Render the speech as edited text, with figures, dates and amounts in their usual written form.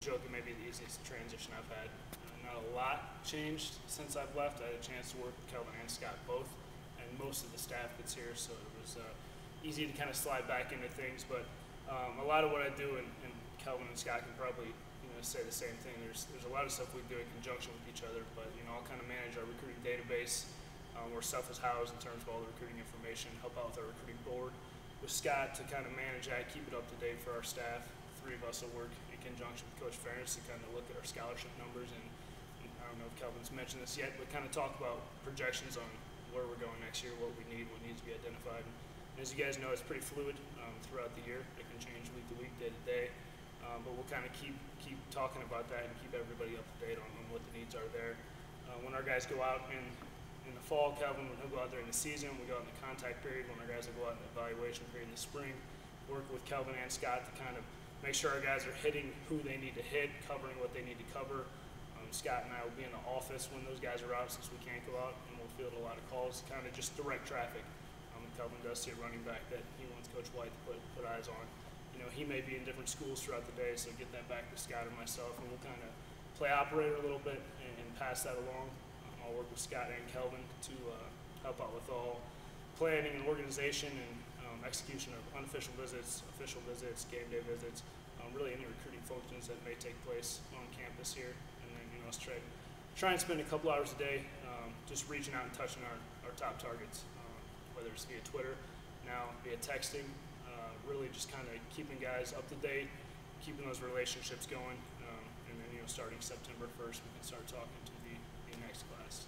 joking maybe the easiest transition I've had. Not a lot changed since I've left. I had a chance to work with Kelvin and Scott both, and most of the staff that's here, so it was easy to kind of slide back into things. But a lot of what I do, and Kelvin and Scott can probably say the same thing. There's a lot of stuff we do in conjunction with each other, but I'll kind of manage our recruiting database, where stuff is housed in terms of all the recruiting information, help out with our recruiting board with Scott to kind of manage that, keep it up to date for our staff. Three of us will work in conjunction with Coach Fairness to kind of look at our scholarship numbers, and I don't know if Kelvin's mentioned this yet, but kind of talk about projections on where we're going next year, what we need, what needs to be identified. And as you guys know, it's pretty fluid throughout the year. It can change week to week, day to day. But we'll kind of keep talking about that and keep everybody up to date on what the needs are there. When our guys go out in the fall, Kelvin, when he'll go out there in the season, we go out in the contact period. When our guys will go out in the evaluation period in the spring, work with Kelvin and Scott to kind of make sure our guys are hitting who they need to hit, covering what they need to cover. Scott and I will be in the office when those guys are out, since we can't go out, and we'll field a lot of calls, kind of just direct traffic. Kelvin does see a running back that he wants Coach White to put eyes on. He may be in different schools throughout the day, so get that back to Scott and myself, and we'll kind of play operator a little bit and pass that along. I'll work with Scott and Kelvin to help out with all planning and organization and execution of unofficial visits, official visits, game day visits, really any recruiting functions that may take place on campus here. And then, us try and spend a couple hours a day just reaching out and touching our top targets, whether it's via Twitter, now via texting, really just kind of keeping guys up to date, keeping those relationships going, and then, starting September 1st, we can start talking to the next class.